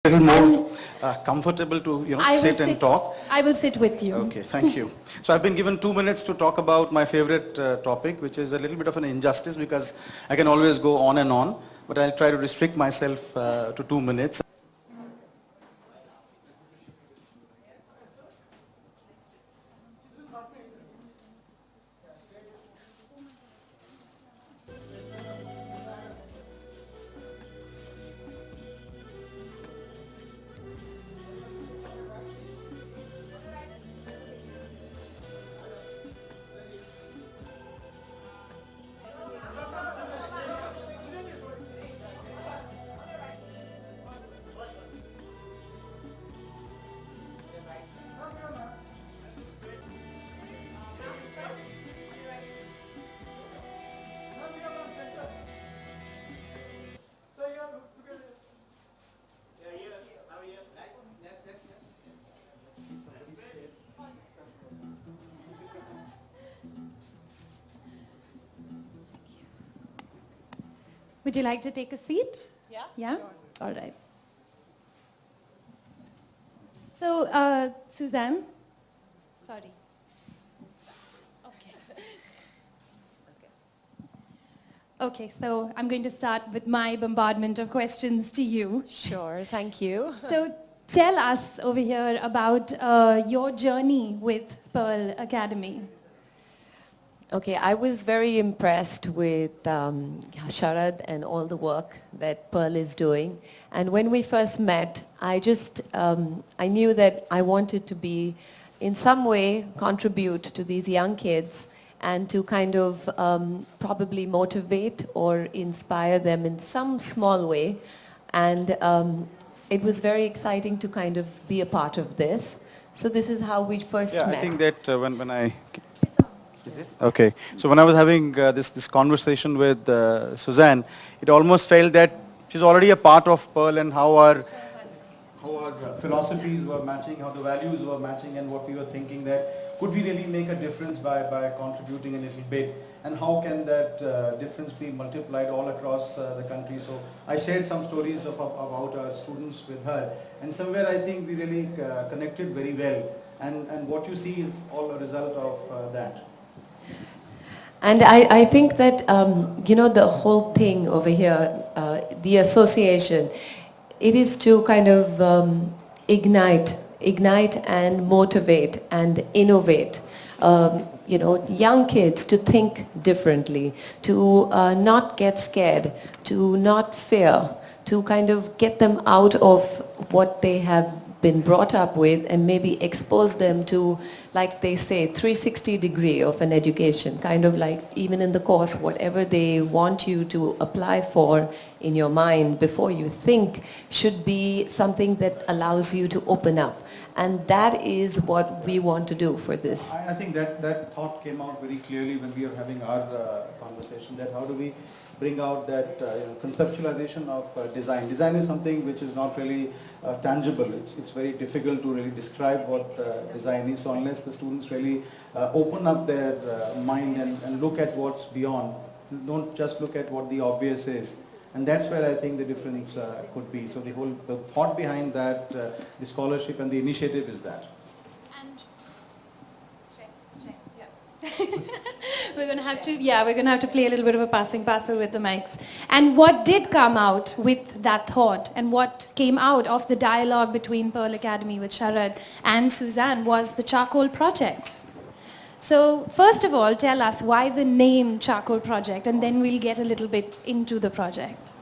A little more comfortable to sit and talk. I will sit with you. Okay, thank you. So I've been given 2 minutes to talk about my favorite topic, which is a little bit of an injustice because I can always go on and on, but I'll try to restrict myself to 2 minutes. Would you like to take a seat? Yeah? Yeah? Sure. All right. So, Suzanne? Sorry. Okay. Okay, so I'm going to start with my bombardment of questions to you. Sure, thank you. So, tell us over here about your journey with Pearl Academy. Okay, I was very impressed with Sharad and all the work that Pearl is doing. And when we first met, I knew that I wanted to be, in some way, contribute to these young kids and to kind of probably motivate or inspire them in some small way. And it was very exciting to kind of be a part of this. So this is how we first met. I think that when I... Is it? Okay. So when I was having this conversation with Suzanne, it almost felt that she's already a part of Pearl and how our philosophies were matching, how the values were matching, and what we were thinking that could we really make a difference by contributing a little bit, and how can that difference be multiplied all across the country. So I shared some stories about our students with her, and somewhere I think we really connected very well, and what you see is all a result of that. And I think that, the whole thing over here, the association, it is to kind of ignite and motivate and innovate, young kids to think differently, to not get scared, to not fear, to kind of get them out of what they have been brought up with and maybe expose them to, like they say, 360 degree of an education, kind of like even in the course, whatever they want you to apply for in your mind before you think should be something that allows you to open up. And that is what we want to do for this. I think that thought came out very clearly when we were having our conversation, that how do we bring out that conceptualization of design. Design is something which is not really tangible. It's very difficult to really describe what design is. So unless the students really open up their mind and look at what's beyond, don't just look at what the obvious is. And that's where I think the difference could be. So the thought behind that, the scholarship and the initiative is that. We're going to have to play a little bit of a passing parcel with the mics. And what did come out with that thought and what came out of the dialogue between Pearl Academy with Sharad and Suzanne was the Charcoal Project. So first of all, tell us why the name Charcoal Project, and then we'll get a little bit into the project.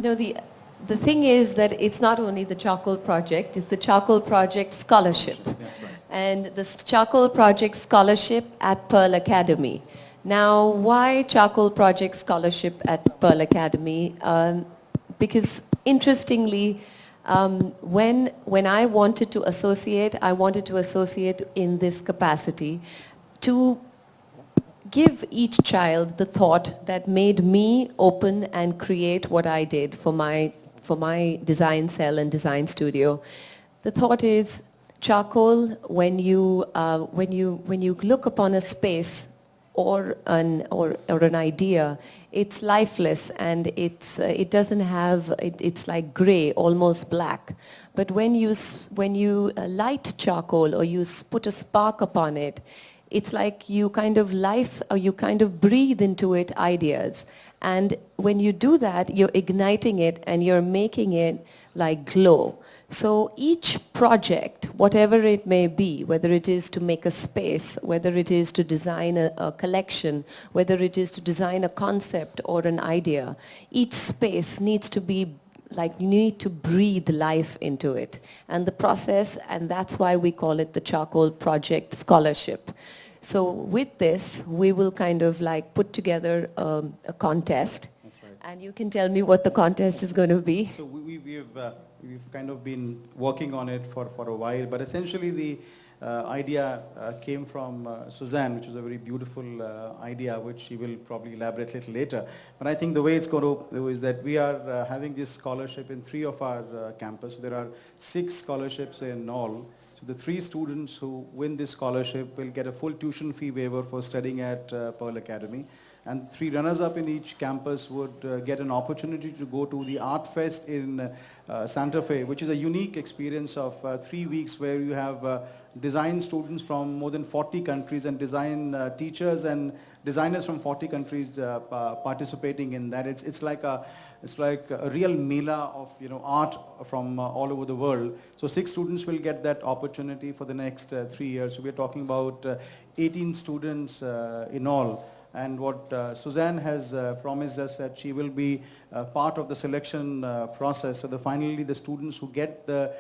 The thing is that it's not only the Charcoal Project, it's the Charcoal Project Scholarship. That's right. And the Charcoal Project Scholarship at Pearl Academy. Now, why Charcoal Project Scholarship at Pearl Academy? Because interestingly, when I wanted to associate in this capacity to give each child the thought that made me open and create what I did for my design cell and design studio. The thought is, charcoal, when you look upon a space or an idea, it's lifeless and it doesn't have, it's like gray, almost black. But when you light charcoal or you put a spark upon it, it's like you kind of you kind of breathe into it ideas. And when you do that, you're igniting it and you're making it like glow. So each project, whatever it may be, whether it is to make a space, whether it is to design a collection, whether it is to design a concept or an idea, each space needs to be like, you need to breathe life into it. And the process, and that's why we call it the Charcoal Project Scholarship. So with this, we will kind of like put together a contest. That's right. And you can tell me what the contest is going to be. So we've kind of been working on it for a while, but essentially the idea came from Suzanne, which was a very beautiful idea, which she will probably elaborate a little later. But I think the way it's going to do is that we are having this scholarship in 3 of our campus. So there are 6 scholarships in all. So the 3 students who win this scholarship will get a full tuition fee waiver for studying at Pearl Academy. And 3 runners-up in each campus would get an opportunity to go to the Art Fest in Santa Fe, which is a unique experience of 3 weeks where you have design students from more than 40 countries and design teachers and designers from 40 countries participating in that. It's like a real mela of art from all over the world. So 6 students will get that opportunity for the next 3 years. So we're talking about 18 students in all. And what Suzanne has promised us that she will be part of the selection process. So finally the students who get the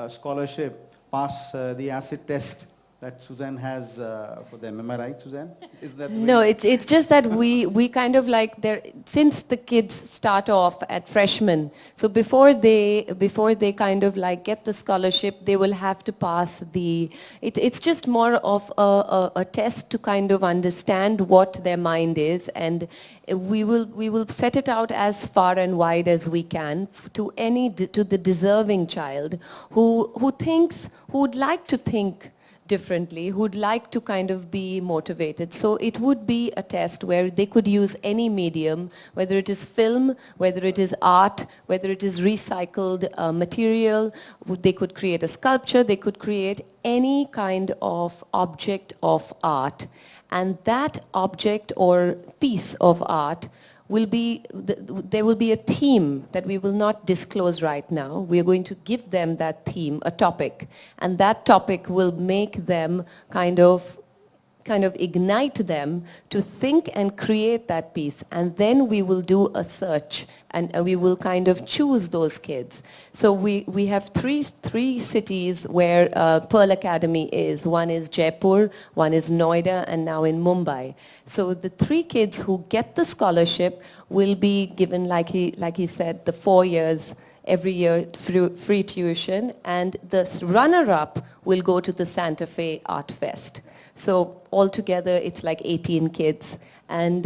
scholarship pass the acid test that Suzanne has for them. Am I right, Suzanne? Is that No, it's just that we kind of like, since the kids start off at freshmen, so before they kind of like get the scholarship, they will have to pass it's just more of a test to kind of understand what their mind is, and we will set it out as far and wide as we can to the deserving child who would like to think differently, who'd like to kind of be motivated. So it would be a test where they could use any medium, whether it is film, whether it is art, whether it is recycled material. They could create a sculpture, they could create any kind of object of art. And that object or piece of art there will be a theme that we will not disclose right now. We are going to give them that theme, a topic, and that topic will make them kind of ignite them to think and create that piece. And then we will do a search and we will kind of choose those kids. So we have three cities where Pearl Academy is. One is Jaipur, one is Noida, and now in Mumbai. So the 3 kids who get the scholarship will be given, like he said, the 4 years every year free tuition, and the runner-up will go to the Santa Fe Art Fest. So altogether it's like 18 kids. And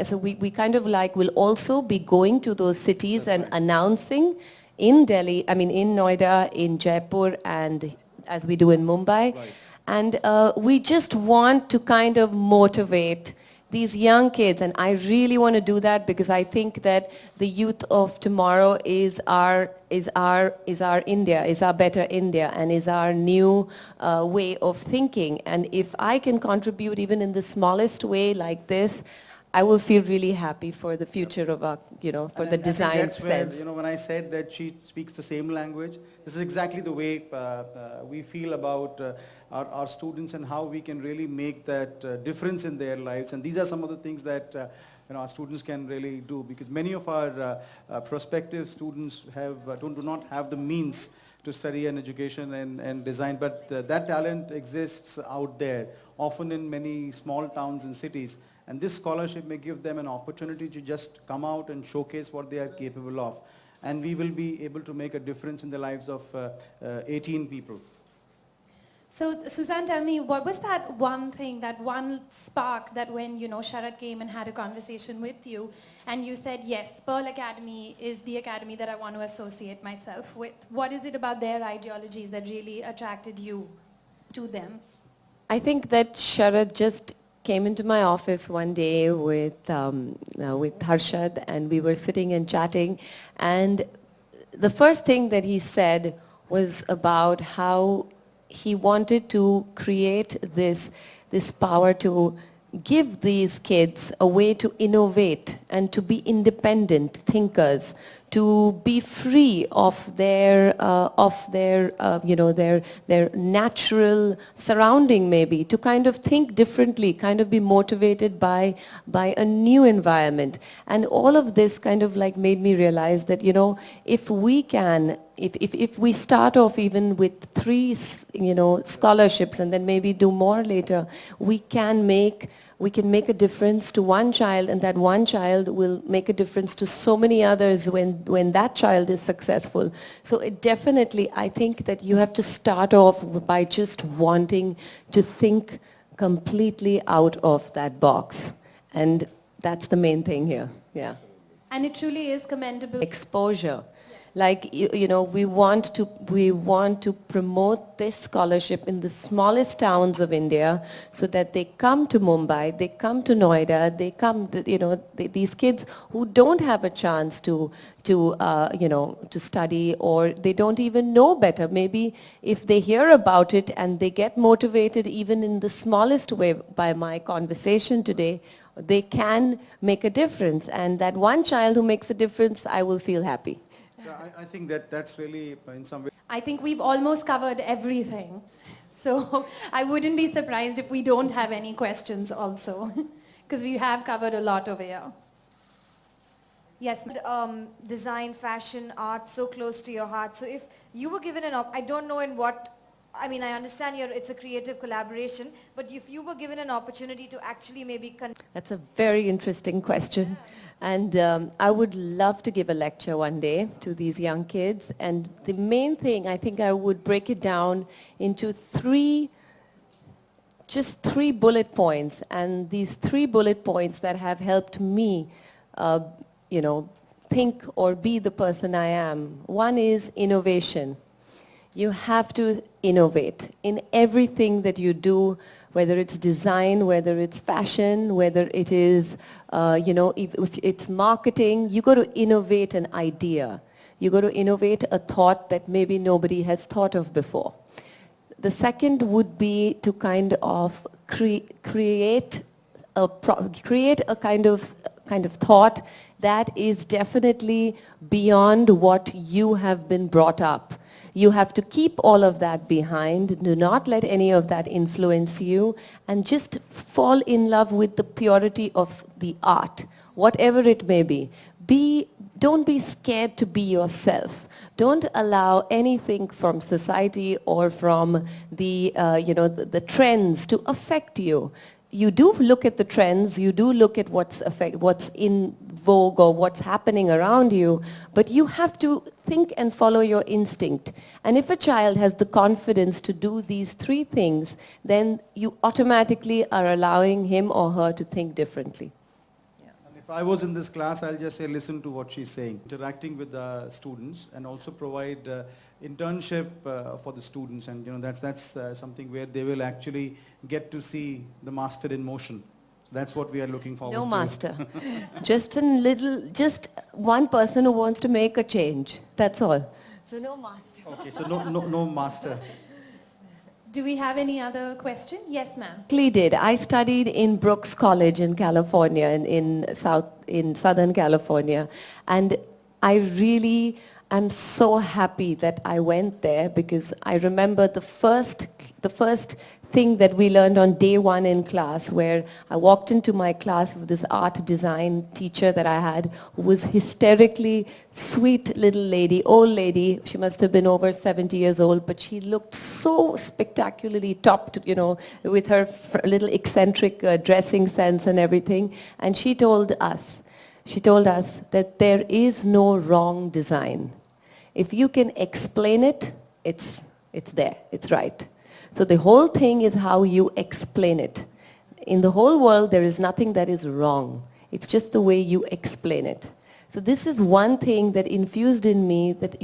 so we kind of like will also be going to those cities and announcing in Delhi, in Noida, in Jaipur, and as we do in Mumbai. Right. And we just want to kind of motivate these young kids, and I really want to do that because I think that the youth of tomorrow is our India, is our better India, and is our new way of thinking. And if I can contribute even in the smallest way like this, I will feel really happy for the future of our, for the design that's sense. where, when I said that she speaks the same language, this is exactly the way we feel about our students and how we can really make that difference in their lives. And these are some of the things that our students can really do, because many of our prospective students do not have the means to study an education and design, but that talent exists out there, often in many small towns and cities. And this scholarship may give them an opportunity to just come out and showcase what they are capable of. And we will be able to make a difference in the lives of 18 people. So Suzanne, tell me, what was that one thing, that one spark that when, Sharad came and had a conversation with you and you said, yes, Pearl Academy is the academy that I want to associate myself with. What is it about their ideologies that really attracted you to them? I think that Sharad just came into my office one day with Harshad, and we were sitting and chatting, and the first thing that he said was about how he wanted to create this power to give these kids a way to innovate and to be independent thinkers, to be free of their their natural surrounding, maybe to kind of think differently, kind of be motivated by a new environment. And all of this kind of like made me realize that, you know, if we can, if we start off even with 3 scholarships and then maybe do more later, we can make a difference to one child, and that one child will make a difference to so many others when that child is successful. So it definitely, I think that you have to start off by just wanting to think completely out of that box. And that's the main thing here. Yeah. And it truly is commendable. Exposure. Like, you know, we want to promote this scholarship in the smallest towns of India so that they come to Mumbai, they come to Noida, they come to, you know, these kids who don't have a chance to study, or they don't even know better. Maybe if they hear about it and they get motivated even in the smallest way by my conversation today, they can make a difference. And that one child who makes a difference, I will feel happy. Yeah, I think that's really, in some way. I think we've almost covered everything. So I wouldn't be surprised if we don't have any questions also, because we have covered a lot over here. Yes, ma'am. Design, fashion, art, so close to your heart. So if you were given I don't know in what, I mean, I understand it's a creative collaboration, but if you were given an opportunity to actually maybe... That's a very interesting question. And I would love to give a lecture one day to these young kids. And the main thing, I think I would break it down into just three bullet points. And these 3 bullet points that have helped me, think or be the person I am. One is innovation. You have to innovate in everything that you do, whether it's design, whether it's fashion, whether it is, if it's marketing. You got to innovate an idea. You got to innovate a thought that maybe nobody has thought of before. The second would be to kind of create a kind of thought that is definitely beyond what you have been brought up. You have to keep all of that behind. Do not let any of that influence you, and just fall in love with the purity of the art, whatever it may be. Don't be scared to be yourself. Don't allow anything from society or from the trends to affect you. You do look at the trends, you do look at what's in vogue or what's happening around you, but you have to think and follow your instinct. And if a child has the confidence to do these 3 things, then you automatically are allowing him or her to think differently. And if I was in this class, I'll just say, listen to what she's saying. Interacting with the students, and also provide internship for the students, and that's something where they will actually get to see the master in motion. That's what we are looking forward to. No master. just one person who wants to make a change. That's all. So no master. Okay, so no master. Do we have any other question? Yes, ma'am. I studied in Brooks College in California, in Southern California, and I really am so happy that I went there, because I remember the first thing that we learned on day 1 in class, where I walked into my class with this art design teacher that I had, who was hysterically sweet little lady, old lady. She must have been over 70 years old, but she looked so spectacularly topped, with her little eccentric dressing sense and everything. And she told us that there is no wrong design. If you can explain it, it's there, it's right. So the whole thing is how you explain it. In the whole world, there is nothing that is wrong. It's just the way you explain it. So this is one thing that infused in me that,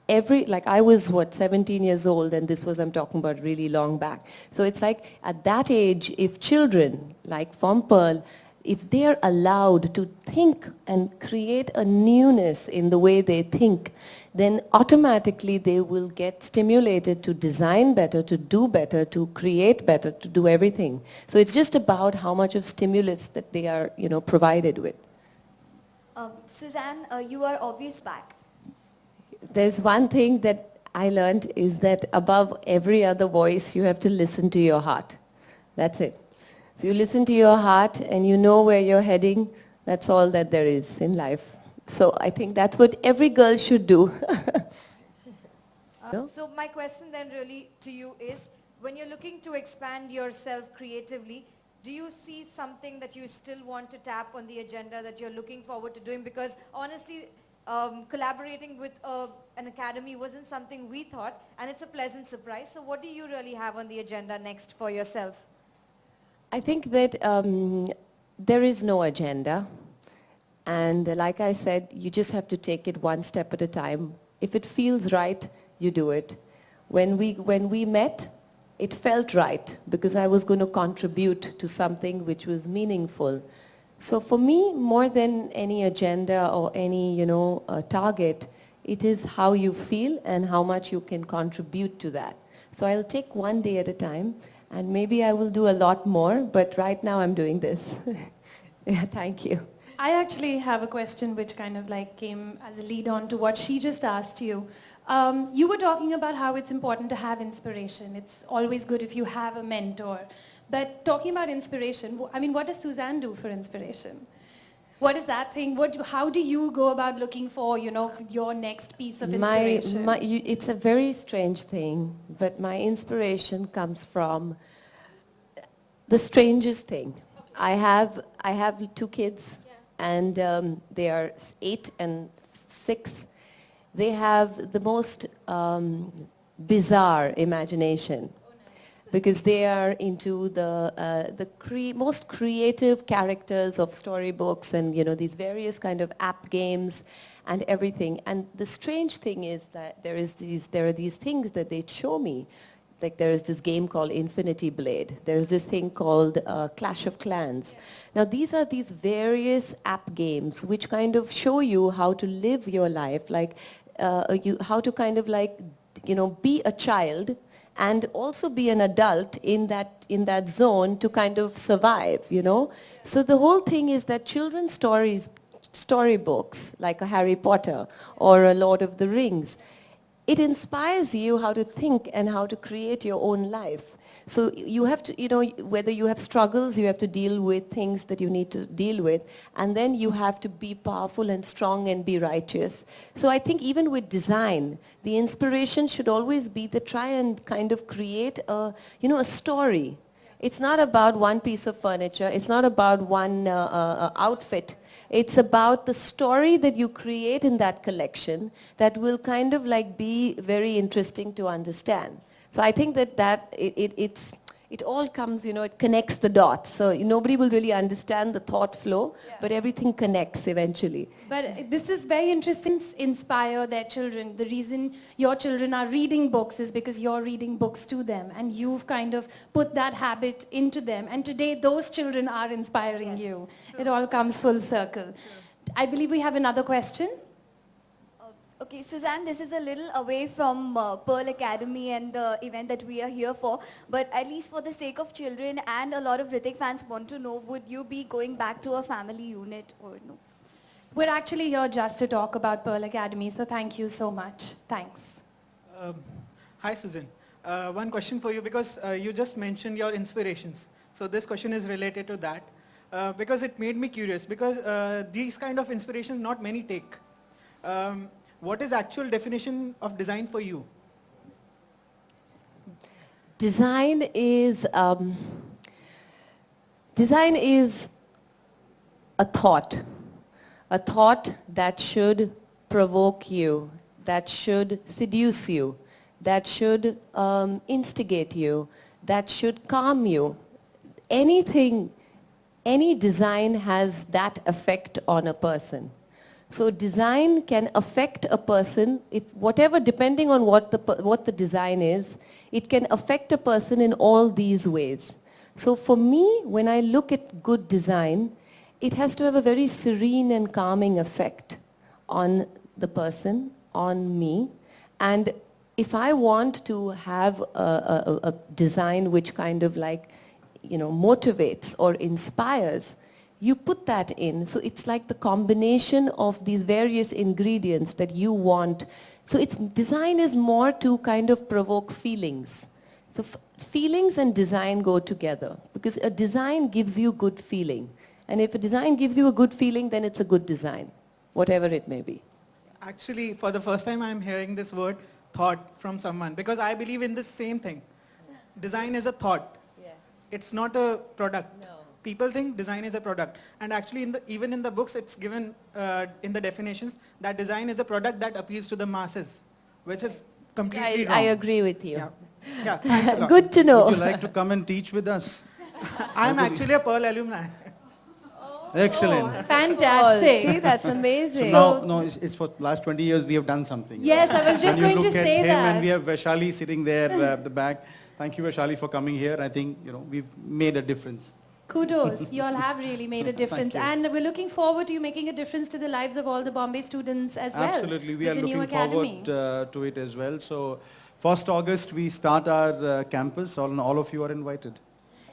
like I was, 17 years old, and this was, I'm talking about really long back. So it's like at that age, if children, like from Pearl, if they are allowed to think and create a newness in the way they think, then automatically they will get stimulated to design better, to do better, to create better, to do everything. So it's just about how much of stimulus that they are, provided with. Suzanne, you are always back. There's one thing that I learned is that above every other voice, you have to listen to your heart. That's it. So you listen to your heart and you know where you're heading. That's all that there is in life. So I think that's what every girl should do. No? So my question then really to you is, when you're looking to expand yourself creatively, do you see something that you still want to tap on the agenda that you're looking forward to doing? Because honestly, collaborating with an academy wasn't something we thought, and it's a pleasant surprise. So what do you really have on the agenda next for yourself? I think that there is no agenda. And like I said, you just have to take it one step at a time. If it feels right, you do it. When we met, it felt right because I was going to contribute to something which was meaningful. So for me, more than any agenda or any, target, it is how you feel and how much you can contribute to that. So I'll take one day at a time, and maybe I will do a lot more, but right now I'm doing this. Yeah, thank you. I actually have a question which kind of like came as a lead on to what she just asked you. You were talking about how it's important to have inspiration. It's always good if you have a mentor. But talking about inspiration, I mean, what does Suzanne do for inspiration? What is that thing? How do you go about looking for, your next piece of inspiration? It's a very strange thing, but my inspiration comes from the strangest thing. I have 2 kids, and they are 8 and 6. They have the most bizarre imagination because they are into the most creative characters of storybooks and these various kind of app games and everything. And the strange thing is that there are these things that they show me. Like there is this game called Infinity Blade. There is this thing called Clash of Clans. Now these are these various app games which kind of show you how to live your life, like how to kind of like, be a child and also be an adult in that zone to kind of survive, So the whole thing is that children's storybooks, like a Harry Potter or a Lord of the Rings, it inspires you how to think and how to create your own life. So you have to, whether you have struggles, you have to deal with things that you need to deal with, and then you have to be powerful and strong and be righteous. So I think even with design, the inspiration should always be to try and kind of create a story. It's not about one piece of furniture. It's not about one outfit. It's about the story that you create in that collection that will kind of like be very interesting to understand. So I think that it all comes, it connects the dots. So nobody will really understand the thought flow, but everything connects eventually. But this is very interesting, inspire their children. The reason your children are reading books is because you're reading books to them, and you've kind of put that habit into them. And today those children are inspiring you. It all comes full circle. I believe we have another question. Okay, Suzanne, this is a little away from Pearl Academy and the event that we are here for, but at least for the sake of children and a lot of Hrithik fans want to know, would you be going back to a family unit or no? We're actually here just to talk about Pearl Academy, so thank you so much. Thanks. Hi, Susan. One question for you, because you just mentioned your inspirations. So this question is related to that, because it made me curious, because these kind of inspirations not many take. What is actual definition of design for you? Design is a thought that should provoke you, that should seduce you, that should instigate you, that should calm you. Any design has that effect on a person. So design can affect a person, if whatever, depending on what the design is, it can affect a person in all these ways. So for me, when I look at good design, it has to have a very serene and calming effect on the person, on me. And if I want to have a design which kind of like, motivates or inspires, you put that in. So it's like the combination of these various ingredients that you want. So design is more to kind of provoke feelings. So feelings and design go together, because a design gives you good feeling. And if a design gives you a good feeling, then it's a good design, whatever it may be. Actually, for the first time, I'm hearing this word thought from someone, because I believe in this same thing. Design is a thought. Yes. It's not a product. No. People think design is a product. And actually, even in the books, it's given in the definitions that design is a product that appeals to the masses, which is completely wrong. I agree with you. Yeah, thanks a lot. Good to know. Would you like to come and teach with us? I'm actually a Pearl alumni. Excellent. Fantastic. See, that's amazing. No, it's for last 20 years we have done something. Yes, I was just When you going to look at say him that. and we have Vaishali sitting there at the back. Thank you, Vaishali, for coming here. I think, we've made a difference. Kudos. You all have really made a difference. you. And we're looking forward to you making a difference to the lives of all the Bombay students as well. Absolutely. We with are the new looking academy. forward to it as well. So 1st August, we start our campus. All of you are invited.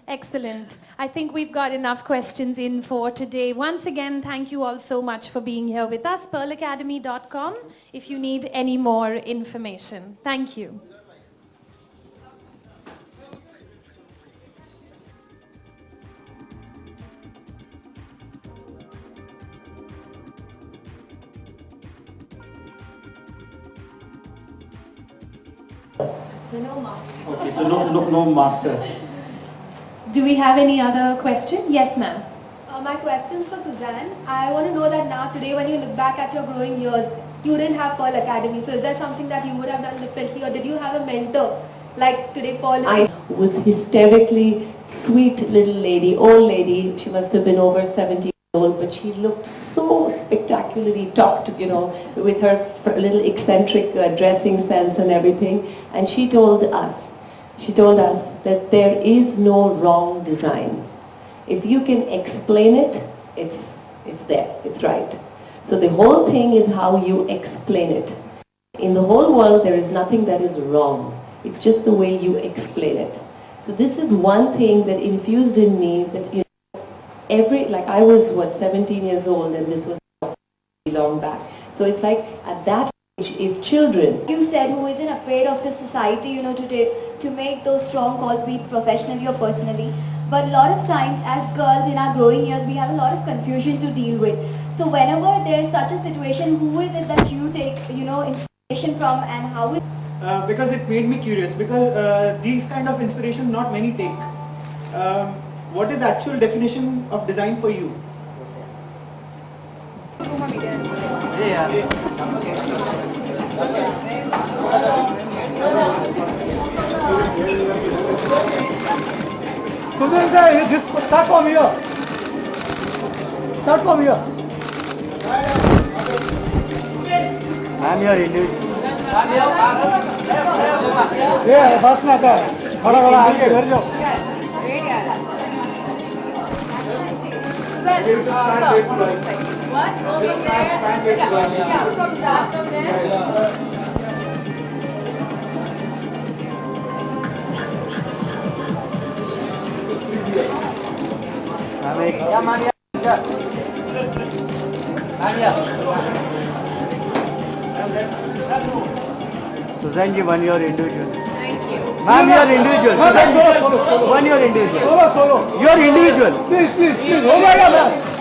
Excellent. I think we've got enough questions in for today. Once again, thank you all so much for being here with us. pearlacademy.com if you need any more information. Thank you. Okay, so no master. Do we have any other question? Yes, ma'am. My question's for Suzanne. I want to know that now today when you look back at your growing years, you didn't have Pearl Academy. So is there something that you would have done differently, or did you have a mentor like today Pearl? I was hysterically sweet little lady, old lady. She must have been over 70 years old, but she looked so spectacularly tucked, with her little eccentric dressing sense and everything. And she told us that there is no wrong design. If you can explain it, it's there, it's right. So the whole thing is how you explain it. In the whole world, there is nothing that is wrong. It's just the way you explain it. So this is one thing that infused in me that, I was, 17 years old, and this was long back. So it's like, at that age, if children... You said who isn't afraid of the society, to make those strong calls, be it professionally or personally. But a lot of times as girls in our growing years, we have a lot of confusion to deal with. So whenever there's such a situation, who is it that you take, inspiration from, and how is... Because it made me curious, because these kind of inspiration not many take. What is the actual definition of design for you? Start from here. Start from here. I'm your individual. Yeah, बस ना कर. बड़ा आगे घर जाओ. Susan ji, one your individual. Thank you. Ma'am, you are individual. One your individual. Solo. You are individual. Please. हो जाएगा ma'am.